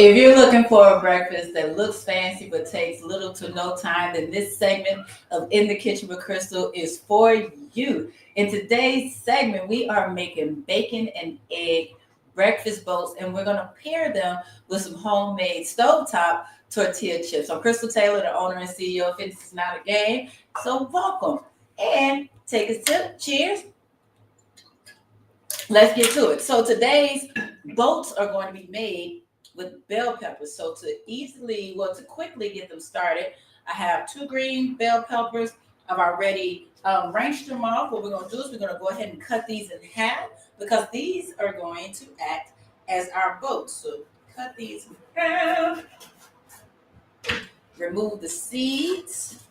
If you're looking for a breakfast that looks fancy but takes little to no time, then this segment of In the Kitchen with Crystal is for you. In today's segment, we are making bacon and egg breakfast boats, and we're going to pair them with some homemade stovetop tortilla chips. I'm Crystal Taylor, the owner and CEO of Fitness is Not a Game. So welcome and take a sip. Cheers. Let's get to it. So today's boats are going to be made with bell peppers. So to quickly get them started, I have two green bell peppers. I've already ranged them off. What we're going to do is we're going to go ahead and cut these in half because these are going to act as our boats. So cut these in half, remove the seeds,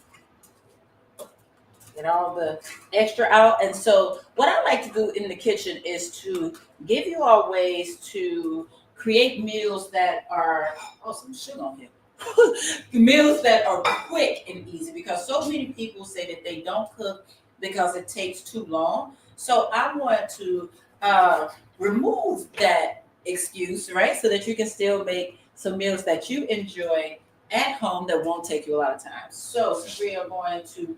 get all the extra out. And so what I like to do in the kitchen is to give you all ways to create meals that are, some sugar on here. Meals that are quick and easy because so many people say that they don't cook because it takes too long. So I want to remove that excuse, right? So that you can still make some meals that you enjoy at home that won't take you a lot of time. So since we are going to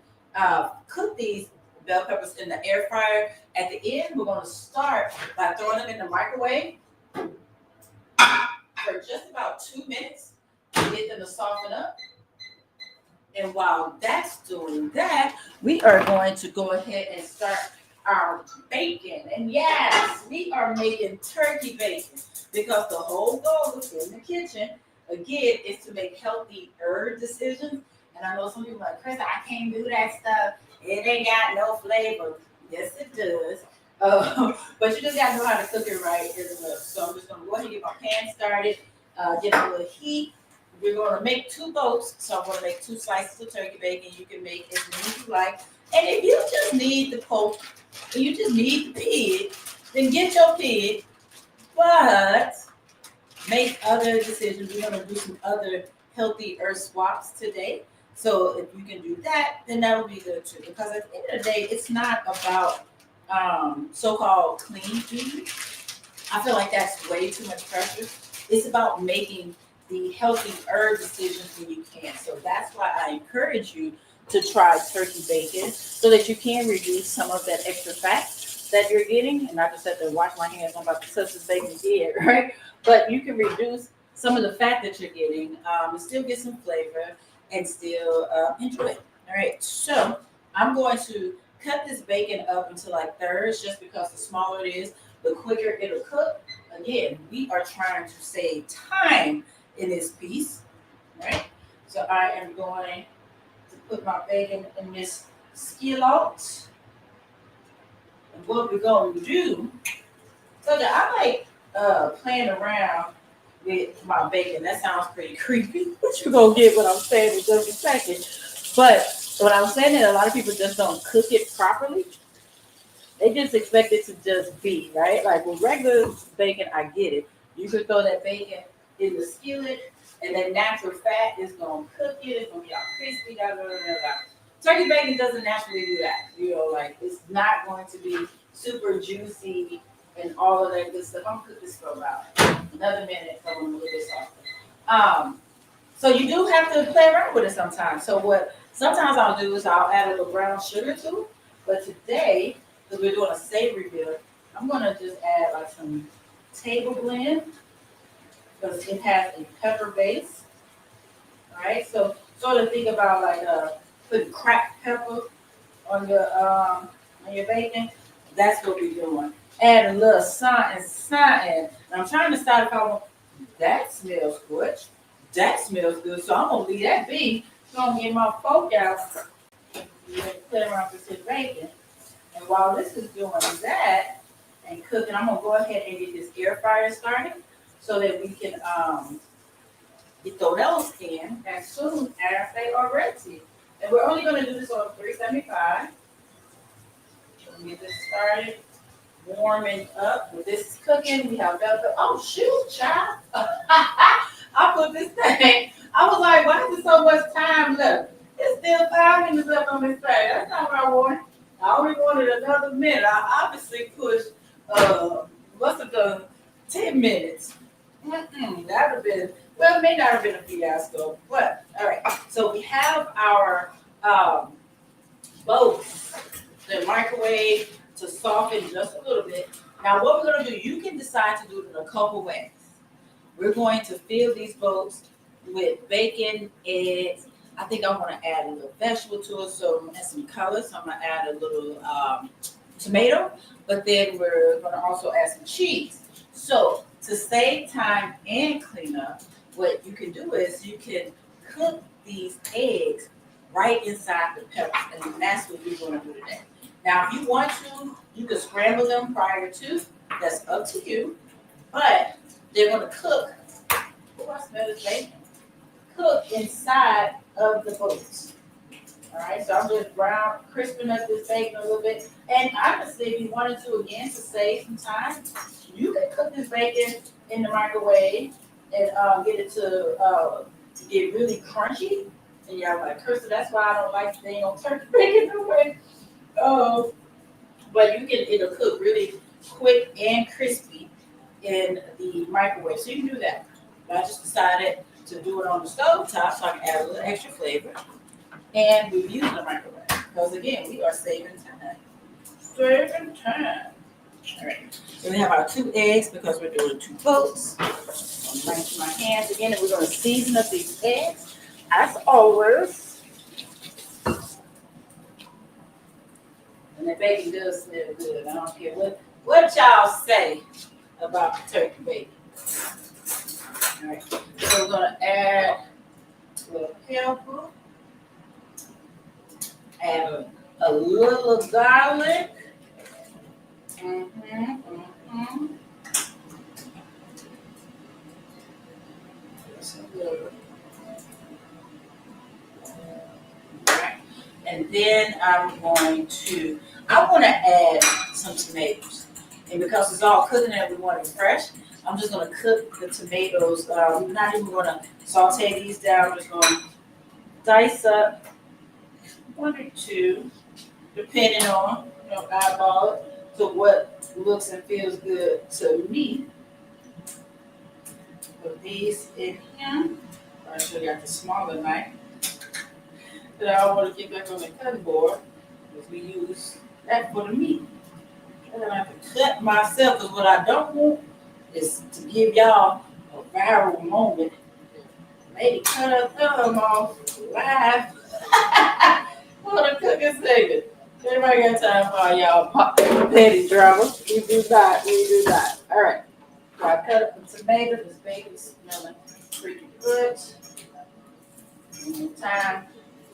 cook these bell peppers in the air fryer, at the end, we're going to start by throwing them in the microwave for just about 2 minutes to get them to soften up. And while that's doing that, we are going to go ahead and start our bacon. And yes, we are making turkey bacon because the whole goal in the kitchen, again, is to make healthy herb decisions. And I know some people are like, Chris, I can't do that stuff. It ain't got no flavor. Yes, it does. But you just got to know how to cook it right as well. So I'm just going to go ahead and get my pan started, get a little heat. We're going to make two boats. So I'm going to make 2 slices of turkey bacon. You can make as many as you like. And if you just need the poke and you just need the pig, then get your pig. But make other decisions. We're going to do some other healthy herb swaps today. So if you can do that, then that'll be good too. Because at the end of the day, it's not about so-called clean food. I feel like that's way too much pressure. It's about making the healthy herb decisions when you can. So that's why I encourage you to try turkey bacon so that you can reduce some of that extra fat that you're getting. And I just had to wash my hands. I'm about to touch this bacon again, right? But you can reduce some of the fat that you're getting and still get some flavor and still enjoy it. All right, so I'm going to cut this bacon up into like thirds just because the smaller it is, the quicker it'll cook. Again, we are trying to save time in this piece, right? So I am going to put my bacon in this skillet. And what we're going to do, so that I like playing around with my bacon. That sounds pretty creepy, but you're going to get what I'm saying in just a second. But what I'm saying is a lot of people just don't cook it properly. They just expect it to just be, right? Like with regular bacon, I get it. You could throw that bacon in the skillet, and that natural fat is going to cook it. It's going to be all crispy. Da, da, da, da, da. Turkey bacon doesn't naturally do that. You know, like it's not going to be super juicy and all of that good stuff. I'm going to cook this for about another minute so I'm a little bit softer. So you do have to play around with it sometimes. So what sometimes I'll do is I'll add a little brown sugar to it. But today, because we're doing a savory meal, I'm going to just add like some table blend because it has a pepper base. All right, so sort of think about like putting cracked pepper on your bacon. That's what we're doing. Add a little salt and something. And I'm trying to start if I want. That smells good. That smells good. So I'm gonna leave that be. So I'm gonna get my fork out and play around with this bacon. And while this is doing that and cooking, I'm gonna go ahead and get this air fryer started so that we can throw those in as soon as they are ready. And we're only gonna do this on 375. So let me get this started. Warming up. With this cooking, we have bell pepper. Oh shoot, child! I put this thing. I was like, why is there so much time left? It's still 5 minutes left on this thing. That's not what I wanted. I only wanted another minute. I obviously pushed. Must have done 10 minutes. That'll have been, well, it may not have been a fiasco, but all right. So we have our both the microwave to soften just a little bit. Now, what we're going to do, you can decide to do it in a couple ways. We're going to fill these boats with bacon, eggs. I think I want to add a little vegetable to it, so I'm going to add some color. So I'm going to add a little tomato, but then we're going to also add some cheese. So to save time and cleanup, what you can do is you can cook these eggs right inside the peppers, and that's what we're going to do today. Now, if you want to, you can scramble them prior to. That's up to you, but they're going to cook. Oh, I smell this bacon. Cook inside of the boats. All right, so I'm just crisping up this bacon a little bit. And honestly, if you wanted to, again, to save some time, you can cook this bacon in the microwave and get it to get really crunchy. And y'all like, Krista, that's why I don't like staying on turkey bacon no way. But it'll cook really quick and crispy in the microwave. So you can do that. But I just decided to do it on the stove top so I can add a little extra flavor. And we've used the microwave. Because again, we are saving time. Saving time. All right. So we have our 2 eggs because we're doing 2 boats. I'm bring to my hands again, and we're going to season up these eggs as always. And the bacon does smell good. I don't care what y'all say about the turkey bacon. All right. So we're going to add a little pepper. Add a little garlic. Right. And then I want to add some tomatoes. And because it's all cooking and we want it fresh, I'm just going to cook the tomatoes. I'm not even going to saute these down. I'm just going to dice up 1 or 2, depending on, eyeball it to what looks and feels good to me. Put these in here. I show you got the smaller knife that I don't want to get back on the cutting board because we use that for the meat. And then I have to cut myself because what I don't want is to give y'all a viral moment. Maybe cut her thumb off live. What a cooking segment. Everybody got time for all y'all petty drama. We do not. All right. So I cut up the tomato. This bacon's smelling pretty good. And time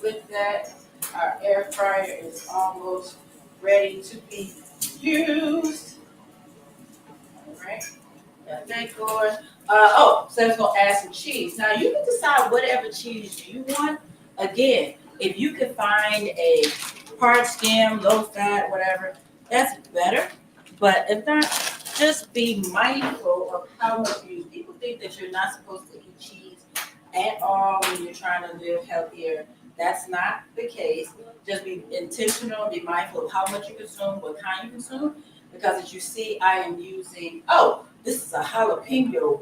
with that. Our air fryer is almost ready to be used. All right. Got that going. So I was going to add some cheese. Now, you can decide whatever cheese you want. Again, if you can find a hard skim, low fat, whatever, that's better. But if not, just be mindful of how much you use. People think that you're not supposed to eat cheese at all when you're trying to live healthier. That's not the case. Just be intentional, be mindful of how much you consume, what kind you consume. Because as you see, I am using, this is a jalapeno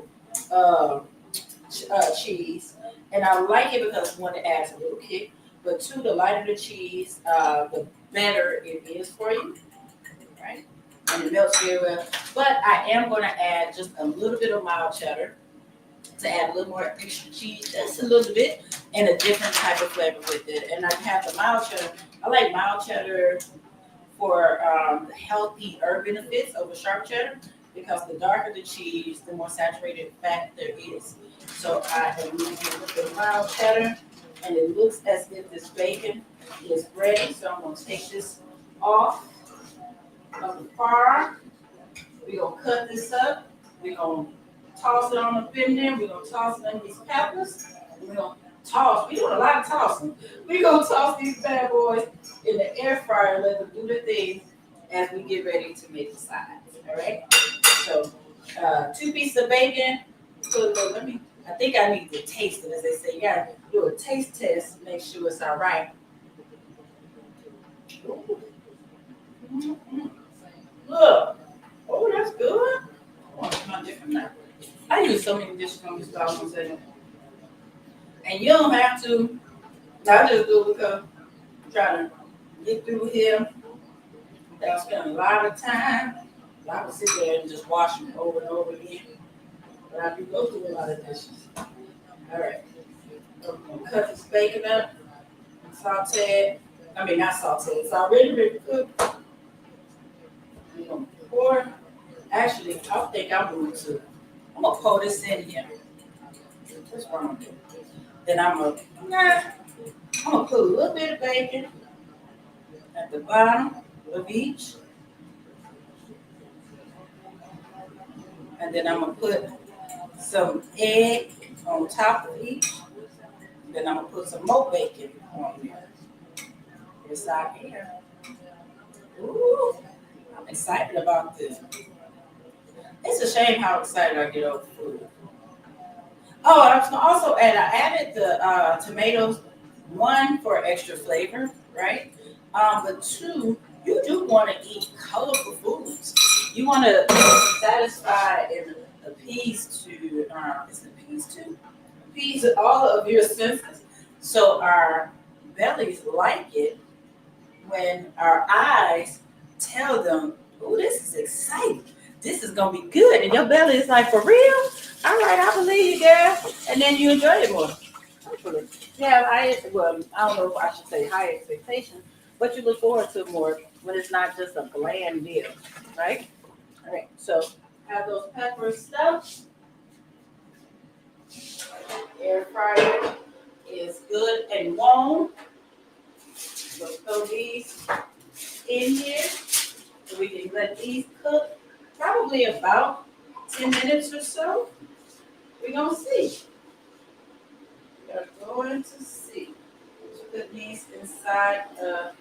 cheese. And I like it because, 1, it adds a little kick. But 2, the lighter the cheese, the better it is for you, right? And it melts very well. But I am going to add just a little bit of mild cheddar to add a little more extra cheese, just a little bit, and a different type of flavor with it. And I have the mild cheddar. I like mild cheddar for healthy herb benefits over sharp cheddar because the darker the cheese, the more saturated fat there is. So I am using a little bit of mild cheddar. And it looks as if this bacon is ready. So I'm going to take this off of the fire. We're going to cut this up. We're going to toss it on up in there. We're going to toss it in these peppers. We're going to toss. We're doing a lot of tossing. We're going to toss these bad boys in the air fryer. Let them do their thing as we get ready to make the sides. All right? So 2 pieces of bacon. I think I need to taste it, as they say. You gotta do a taste test, make sure it's all right. Look, that's good. I want to try different now. I use so many dishes from this dog saying, and you don't have to. I just do it because I'm trying to get through here. I spend a lot of time. I would sit there and just wash them over and over again. But I do go through a lot of dishes. All right. I'm gonna cut this bacon up, saute it. I mean, not saute it. It's already ready to cook. I'm gonna pour. Actually, I think I'm going to. I'm gonna pour this in here. What's wrong with it? Then I'm gonna put a little bit of bacon at the bottom of each, and then I'm gonna put some egg on top of each. Then I'm gonna put some more bacon on there. Inside here. Ooh, I'm excited about this. It's a shame how excited I get over food. Oh, I was gonna also add. I added the tomatoes. One for extra flavor, right? But two, you do want to eat colorful foods. You want to satisfy and appease to. Is it appease to? Appease all of your senses. So our bellies like it when our eyes tell them, "Oh, this is exciting. This is gonna be good," and your belly is like, "For real? All right, I believe you, girl." And then you enjoy it more. Hopefully, yeah. I don't know if I should say high expectations, but you look forward to more when it's not just a bland meal, right? All right. So have those peppers stuffed. Air fryer is good and warm. So throw these in here so we can let these cook probably about 10 minutes or so. We're going to see. We're going to see. Put these inside the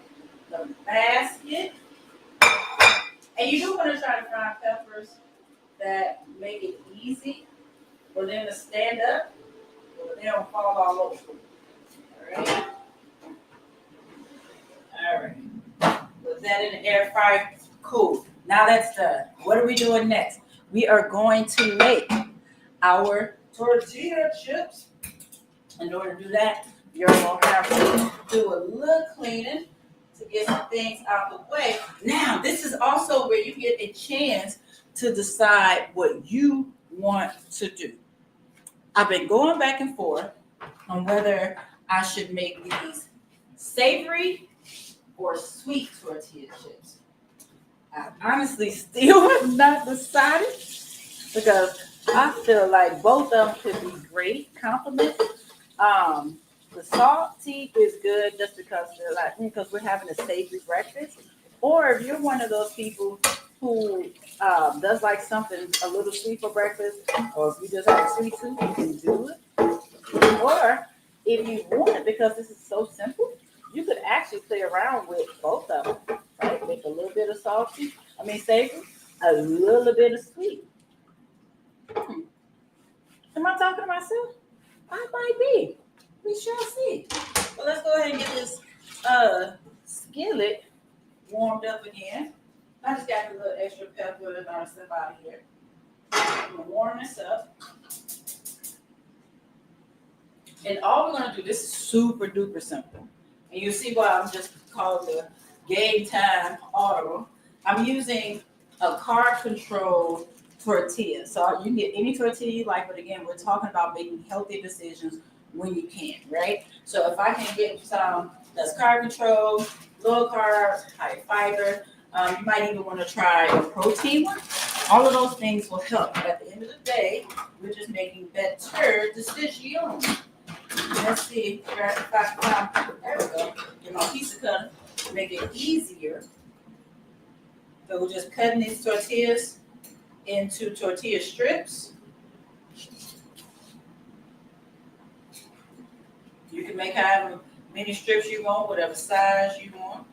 basket. And you do want to try to find peppers that make it easy for them to stand up so they don't fall all over. All right. All right. Put that in the air fryer. Cool. Now that's done. What are we doing next? We are going to make our tortilla chips. In order to do that, you're going to have to do a little cleaning to get some things out the way. Now, this is also where you get a chance to decide what you want to do. I've been going back and forth on whether I should make these savory or sweet tortilla chips. I honestly still have not decided because I feel like both of them could be great compliments. The salty is good just because they're like because we're having a savory breakfast. Or if you're one of those people who does like something a little sweet for breakfast, or if you just have a sweet tooth, you can do it. Or if you want it, because this is so simple, you could actually play around with both of them, right? Make a little bit of savory, a little bit of sweet. Am I talking to myself? I might be. We shall see. Well, let's go ahead and get this skillet warmed up again. I just got a little extra pepper and stuff out of here. I'm gonna warm this up. And all we're gonna do, this is super duper simple. And you see why I'm just called the Game Time Audible. I'm using a carb control tortilla. So you can get any tortilla you like, but again, we're talking about making healthy decisions when you can, right? So if I can get some that's carb control, low carb, high fiber, you might even want to try a protein one. All of those things will help. But at the end of the day, we're just making better decisions. Let's see if I can find, there we go, get my pizza cutter to make it easier. So we're just cutting these tortillas into tortilla strips. You can make however many strips you want, whatever size you want.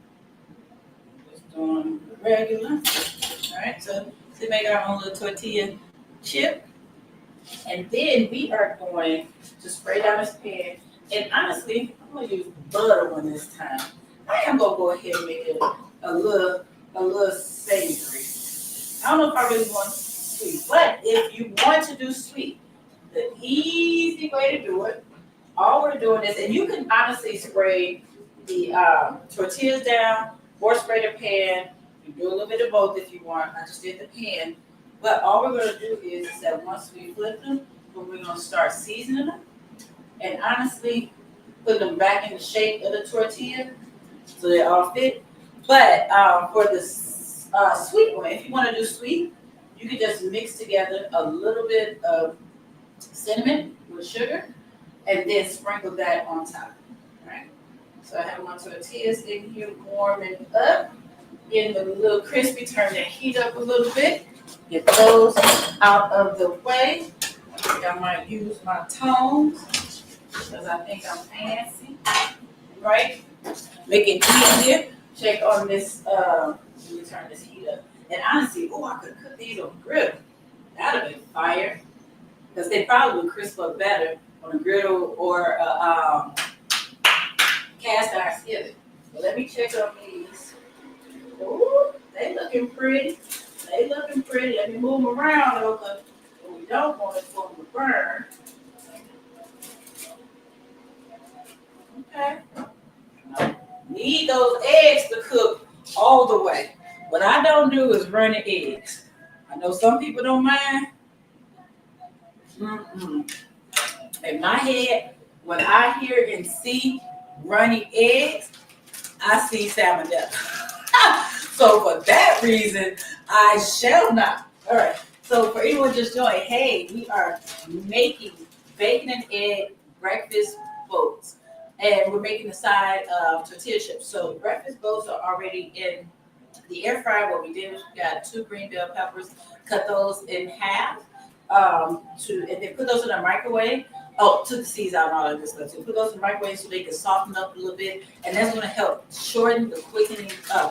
Just doing regular. All right, so to make our own little tortilla chip. And then we are going to spray down this pan. And honestly, I'm going to use butter one this time. I am going to go ahead and make it a little savory. I don't know if I really want sweet. But if you want to do sweet, the easy way to do it, all we're doing is, and you can honestly spray the tortillas down or spray the pan. You do a little bit of both if you want. I just did the pan. But all we're going to do is that once we flip them, we're going to start seasoning them. And honestly, put them back in the shape of the tortilla so they all fit. But for the sweet one, if you want to do sweet, you can just mix together a little bit of cinnamon with sugar and then sprinkle that on top. Right? So I have my tortillas in here warming up, getting them a little crispy, turn the heat up a little bit, get those out of the way. I might use my tongs because I think I'm fancy, right? Make it easier. Check on this, let me turn this heat up. And honestly, I could cook these on the grill. That'd have been fire. Because they probably would crisp up better on a griddle or a cast iron skillet. So let me check on these. Ooh, they looking pretty. They looking pretty. Let me move them around though, because what we don't want is for them to burn. Okay. Need those eggs to cook all the way. What I don't do is run the eggs. I know some people don't mind. In my head, when I hear and see runny eggs, I see salmonella. So for that reason, I shall not. All right. So for anyone just joining, hey, we are making bacon and egg breakfast boats. And we're making the side of tortilla chips. So breakfast boats are already in the air fryer. What we did was we got 2 green bell peppers, cut those in half, and then put those in the microwave. Oh, took the seeds out and all of this stuff. So put those in the microwave so they can soften up a little bit, and that's going to help shorten the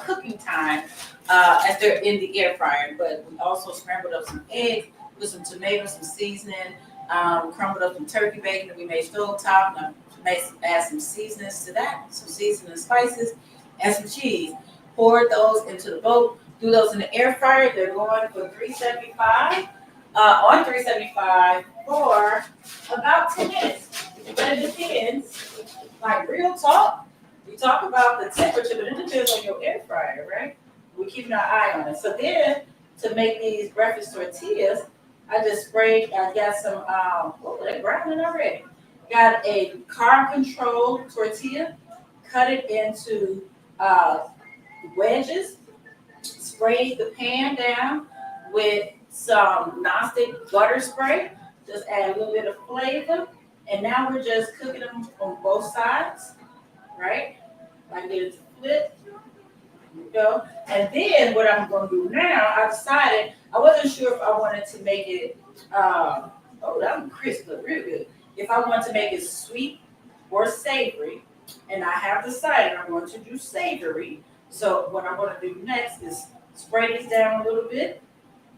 cooking time as they're in the air fryer. But we also scrambled up some eggs, put some tomatoes, some seasoning, crumbled up some turkey bacon that we made stovetop. And add some seasonings to that, some seasoning spices, and some cheese. Pour those into the boat. Do those in the air fryer. They're going for 375 on 375 for about 10 minutes. But it depends. Like real talk, we talk about the temperature, but it depends on your air fryer, right? We're keeping our eye on it. So then, to make these breakfast tortillas, I got some, they're browning already. Got a carb control tortilla, cut it into wedges, sprayed the pan down with some nonstick butter spray, just add a little bit of flavor, and now we're just cooking them on both sides, right? Like this flip, there we go. And then what I'm gonna do now, I decided, I wasn't sure if I wanted to make it, that was crisp, but real good. If I want to make it sweet or savory, and I have decided I'm going to do savory. So what I'm going to do next is spray these down a little bit,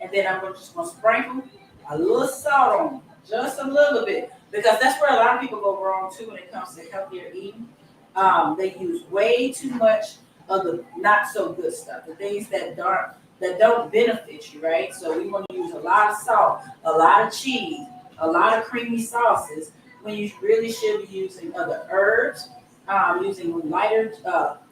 and then I'm just going to sprinkle a little salt on them, just a little bit, because that's where a lot of people go wrong too when it comes to healthier eating. They use way too much of the not so good stuff, the things that don't benefit you, right? So we want to use a lot of salt, a lot of cheese, a lot of creamy sauces, when you really should be using other herbs, using lighter,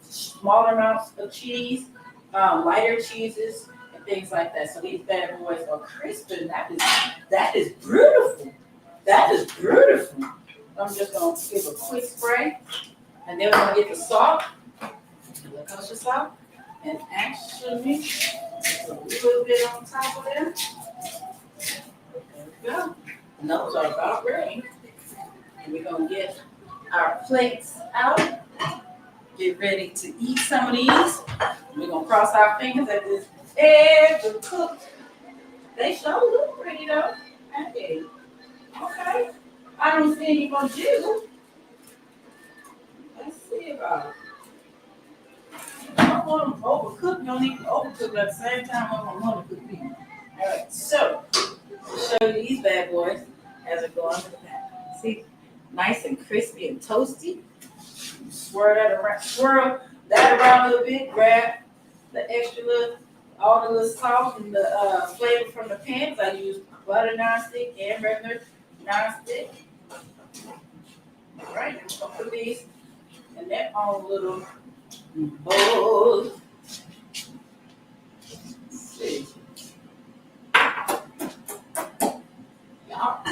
smaller amounts of cheese, lighter cheeses, and things like that. So these bad boys are crisp, and that is beautiful. That is beautiful. I'm just gonna give a quick spray, and then we're gonna get the salt, the kosher salt, and actually a little bit on top of them. There we go. And those are about ready. And we're going to get our plates out. Get ready to eat some of these. We're going to cross our fingers that this eggs are cooked. They sure look pretty though. Hey. Okay. I don't see any more jiggle. Let's see about it. I don't want them overcooked. You don't need to overcook, but at the same time, I don't want to cook these. All right, so show you these bad boys as it goes into that. See, nice and crispy and toasty. Swirl that around a little bit. Grab the extra little all the little salt and the flavor from the pans. I use butter nonstick and regular nonstick. All right, I'm gonna put these in their own little bowls. Let's see. Y'all,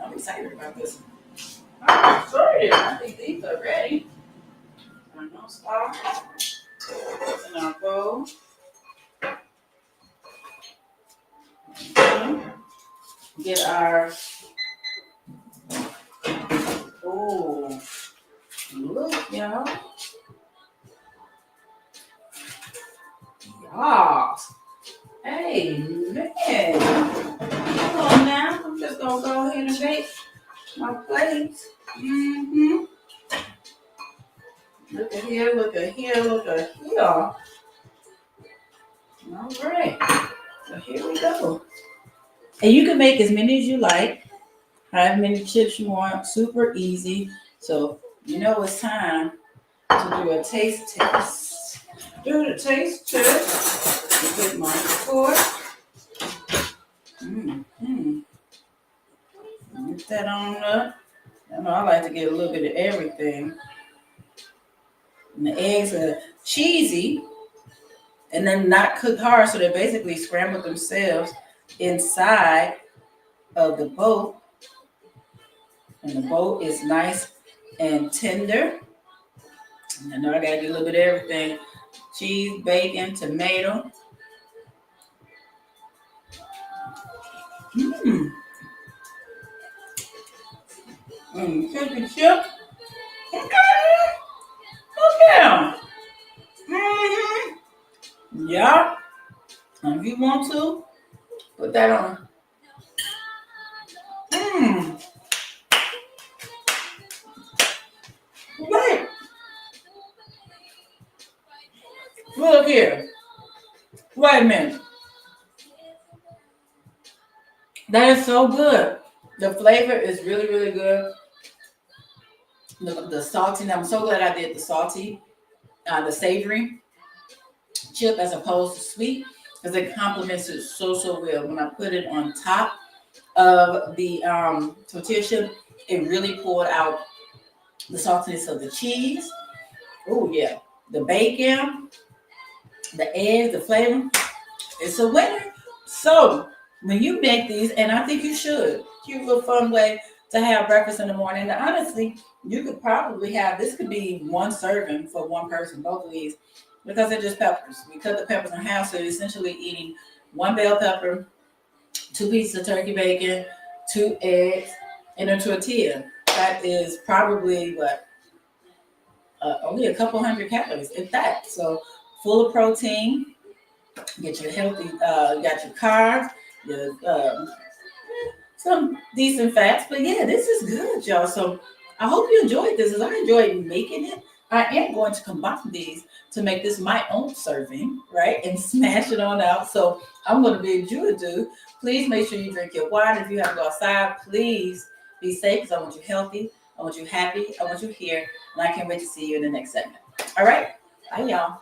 I'm excited about this. I'm excited. I think these are ready. I know stop. In our bowl. Get our, oh, look, y'all. Y'all. Hey, man. Hold on now. I'm just going to go ahead and bake my plates. Mm-hmm. Look at here, look at here, look at here. All right. So here we go. And you can make as many as you like. However many chips you want. Super easy. So you know it's time to do a taste test. Do the taste test. Get my fork. Get that on up. I know I like to get a little bit of everything. And the eggs are cheesy and then not cooked hard, so they basically scramble themselves inside of the boat. And the boat is nice and tender. And I know I gotta do a little bit of everything. Cheese, bacon, tomato. Crispy chip. Okay. Yeah. And if you want to, put that on. Right. Look here. Wait a minute. That is so good. The flavor is really, really good. The salty, I'm so glad I did the salty, the savory chip as opposed to sweet, because it complements it so, so well. When I put it on top of the tortilla chip, it really pulled out the saltiness of the cheese. Oh, yeah. The bacon, the eggs, the flavor. It's a winner. So when you make these, and I think you should, cute little fun way to have breakfast in the morning. And honestly, you could probably have, this could be one serving for one person, both of these, because they're just peppers. We cut the peppers in half, so you're essentially eating one bell pepper, 2 pieces of turkey bacon, 2 eggs, and a tortilla. That is probably what? Only a couple hundred calories, if that. So full of protein. Get your healthy, you got your carbs, your some decent fats. But yeah, this is good, y'all. So I hope you enjoyed this. As I enjoyed making it, I am going to combine these to make this my own serving, right? And smash it on out. So I'm going to bid you adieu. Please make sure you drink your water. If you have to go outside, please be safe, because I want you healthy. I want you happy. I want you here. And I can't wait to see you in the next segment. All right. Bye, y'all.